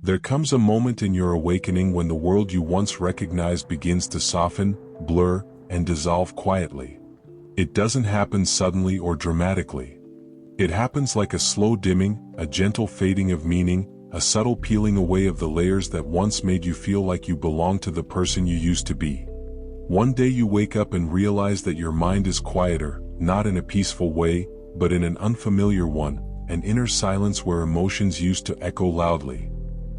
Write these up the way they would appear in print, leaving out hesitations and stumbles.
There comes a moment in your awakening when the world you once recognized begins to soften, blur, and dissolve quietly. It doesn't happen suddenly or dramatically. It happens like a slow dimming, a gentle fading of meaning, a subtle peeling away of the layers that once made you feel like you belonged to the person you used to be. One day you wake up and realize that your mind is quieter, not in a peaceful way, but in an unfamiliar one, an inner silence where emotions used to echo loudly.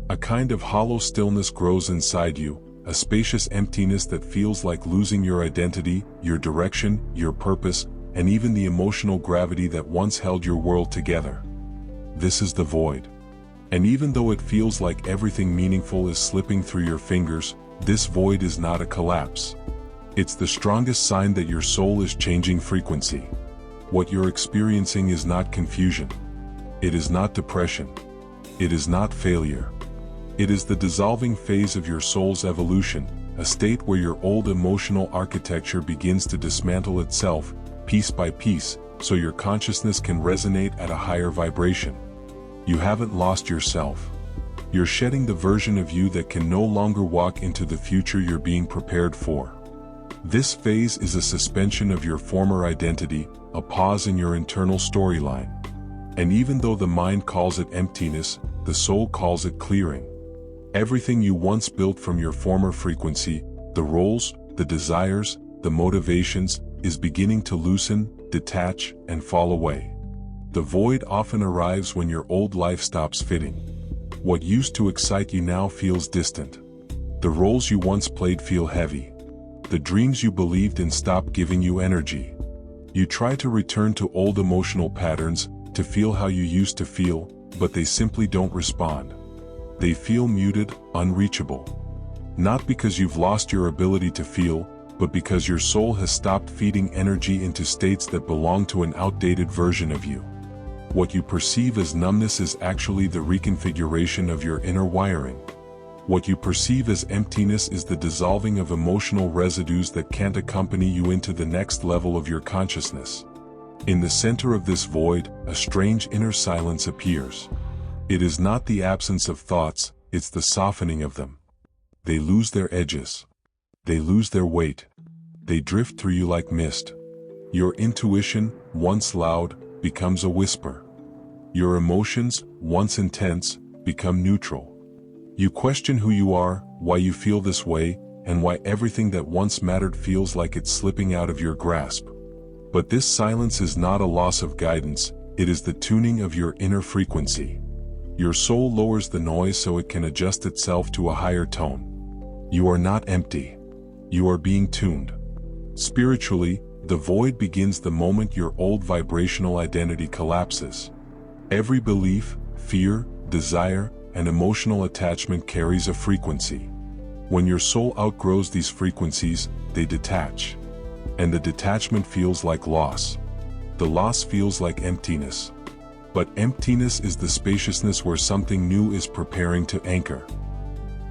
A kind of hollow stillness grows inside you, a spacious emptiness that feels like losing your identity, your direction, your purpose, and even the emotional gravity that once held your world together. This is the void. And even though it feels like everything meaningful is slipping through your fingers, this void is not a collapse. It's the strongest sign that your soul is changing frequency. What you're experiencing is not confusion. It is not depression. It is not failure. It is the dissolving phase of your soul's evolution, a state where your old emotional architecture begins to dismantle itself, piece by piece, so your consciousness can resonate at a higher vibration. You haven't lost yourself. You're shedding the version of you that can no longer walk into the future you're being prepared for. This phase is a suspension of your former identity, a pause in your internal storyline. And even though the mind calls it emptiness, the soul calls it clearing. Everything you once built from your former frequency, the roles, the desires, the motivations, is beginning to loosen, detach, and fall away. The void often arrives when your old life stops fitting. What used to excite you now feels distant. The roles you once played feel heavy. The dreams you believed in stop giving you energy. You try to return to old emotional patterns, to feel how you used to feel, but they simply don't respond. They feel muted, unreachable. Not because you've lost your ability to feel, but because your soul has stopped feeding energy into states that belong to an outdated version of you. What you perceive as numbness is actually the reconfiguration of your inner wiring. What you perceive as emptiness is the dissolving of emotional residues that can't accompany you into the next level of your consciousness. In the center of this void, a strange inner silence appears. It is not the absence of thoughts, it's the softening of them. They lose their edges. They lose their weight. They drift through you like mist. Your intuition, once loud, becomes a whisper. Your emotions, once intense, become neutral. You question who you are, why you feel this way, and why everything that once mattered feels like it's slipping out of your grasp. But this silence is not a loss of guidance, it is the tuning of your inner frequency. Your soul lowers the noise so it can adjust itself to a higher tone. You are not empty. You are being tuned. Spiritually, the void begins the moment your old vibrational identity collapses. Every belief, fear, desire, and emotional attachment carries a frequency. When your soul outgrows these frequencies, they detach. And the detachment feels like loss. The loss feels like emptiness. But emptiness is the spaciousness where something new is preparing to anchor.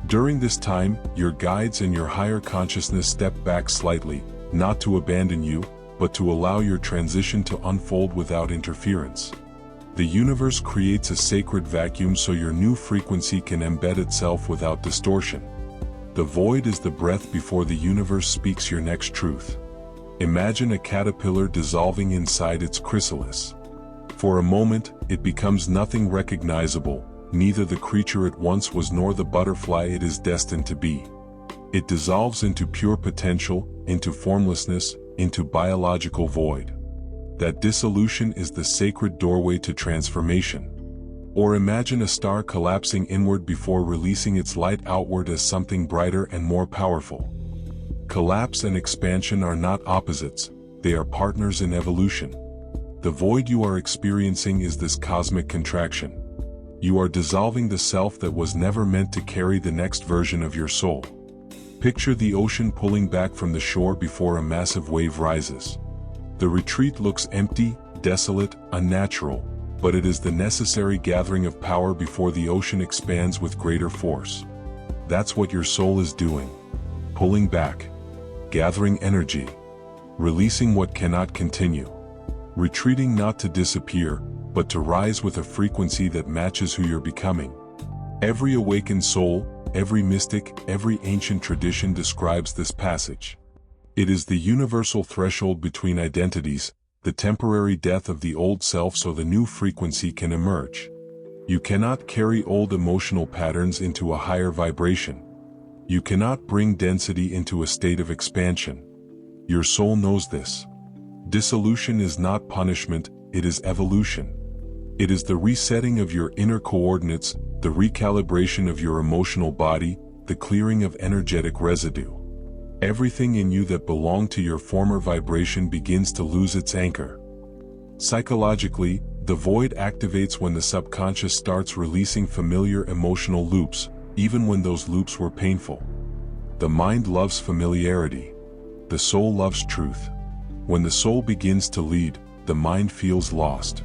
During this time, your guides and your higher consciousness step back slightly, not to abandon you, but to allow your transition to unfold without interference. The universe creates a sacred vacuum so your new frequency can embed itself without distortion. The void is the breath before the universe speaks your next truth. Imagine a caterpillar dissolving inside its chrysalis. For a moment, it becomes nothing recognizable, neither the creature it once was nor the butterfly it is destined to be. It dissolves into pure potential, into formlessness, into biological void. That dissolution is the sacred doorway to transformation. Or imagine a star collapsing inward before releasing its light outward as something brighter and more powerful. Collapse and expansion are not opposites, they are partners in evolution. The void you are experiencing is this cosmic contraction. You are dissolving the self that was never meant to carry the next version of your soul. Picture the ocean pulling back from the shore before a massive wave rises. The retreat looks empty, desolate, unnatural, but it is the necessary gathering of power before the ocean expands with greater force. That's what your soul is doing. Pulling back. Gathering energy. Releasing what cannot continue. Retreating not to disappear, but to rise with a frequency that matches who you're becoming. Every awakened soul, every mystic, every ancient tradition describes this passage. It is the universal threshold between identities, the temporary death of the old self so the new frequency can emerge. You cannot carry old emotional patterns into a higher vibration. You cannot bring density into a state of expansion. Your soul knows this. Dissolution is not punishment, it is evolution. It is the resetting of your inner coordinates, the recalibration of your emotional body, the clearing of energetic residue. Everything in you that belonged to your former vibration begins to lose its anchor. Psychologically, the void activates when the subconscious starts releasing familiar emotional loops, even when those loops were painful. The mind loves familiarity. The soul loves truth. When the soul begins to lead, the mind feels lost.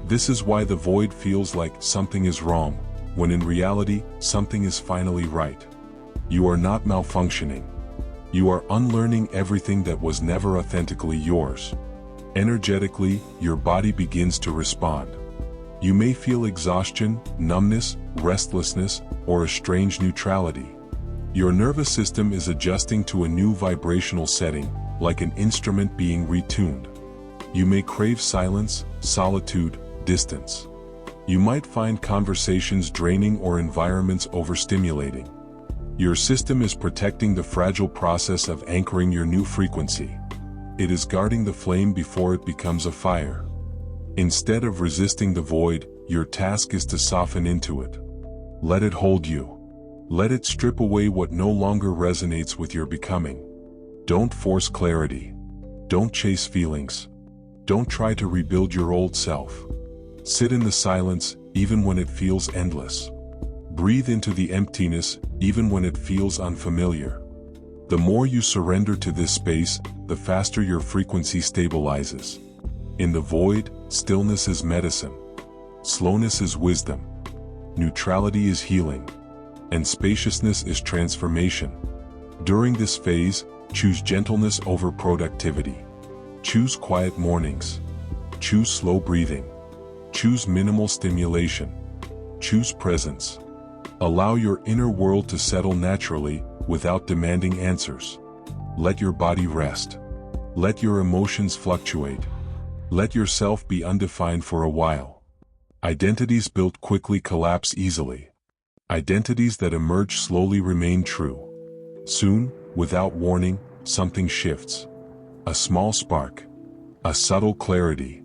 This is why the void feels like something is wrong, when in reality, something is finally right. You are not malfunctioning. You are unlearning everything that was never authentically yours. Energetically, your body begins to respond. You may feel exhaustion, numbness, restlessness, or a strange neutrality. Your nervous system is adjusting to a new vibrational setting, like an instrument being retuned. You may crave silence, solitude, distance. You might find conversations draining or environments overstimulating. Your system is protecting the fragile process of anchoring your new frequency. It is guarding the flame before it becomes a fire. Instead of resisting the void, your task is to soften into it. Let it hold you. Let it strip away what no longer resonates with your becoming. Don't force clarity. Don't chase feelings. Don't try to rebuild your old self. Sit in the silence, even when it feels endless. Breathe into the emptiness, even when it feels unfamiliar. The more you surrender to this space, the faster your frequency stabilizes. In the void, stillness is medicine. Slowness is wisdom. Neutrality is healing. And spaciousness is transformation. During this phase, choose gentleness over productivity. Choose quiet mornings. Choose slow breathing. Choose minimal stimulation. Choose presence. Allow your inner world to settle naturally, without demanding answers. Let your body rest. Let your emotions fluctuate. Let yourself be undefined for a while. Identities built quickly collapse easily. Identities that emerge slowly remain true. Soon, without warning, something shifts. A small spark. A subtle clarity.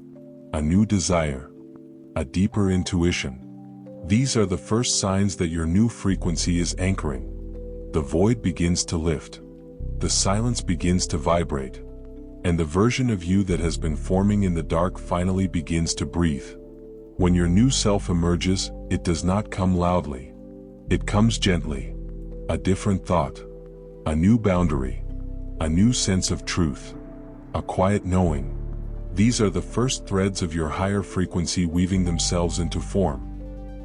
A new desire. A deeper intuition. These are the first signs that your new frequency is anchoring. The void begins to lift. The silence begins to vibrate. And the version of you that has been forming in the dark finally begins to breathe. When your new self emerges, it does not come loudly. It comes gently. A different thought. A new boundary. A new sense of truth. A quiet knowing. These are the first threads of your higher frequency weaving themselves into form.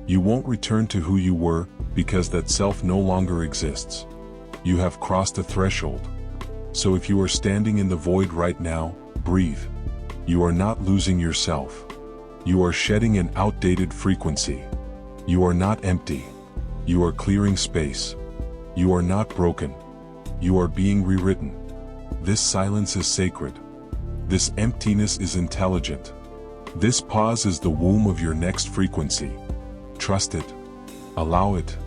You won't return to who you were, because that self no longer exists. You have crossed a threshold. So if you are standing in the void right now, breathe. You are not losing yourself. You are shedding an outdated frequency. You are not empty. You are clearing space. You are not broken. You are being rewritten. This silence is sacred. This emptiness is intelligent. This pause is the womb of your next frequency. Trust it. Allow it.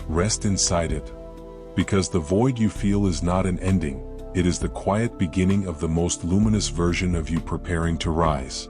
Rest inside it. Because the void you feel is not an ending, it is the quiet beginning of the most luminous version of you preparing to rise.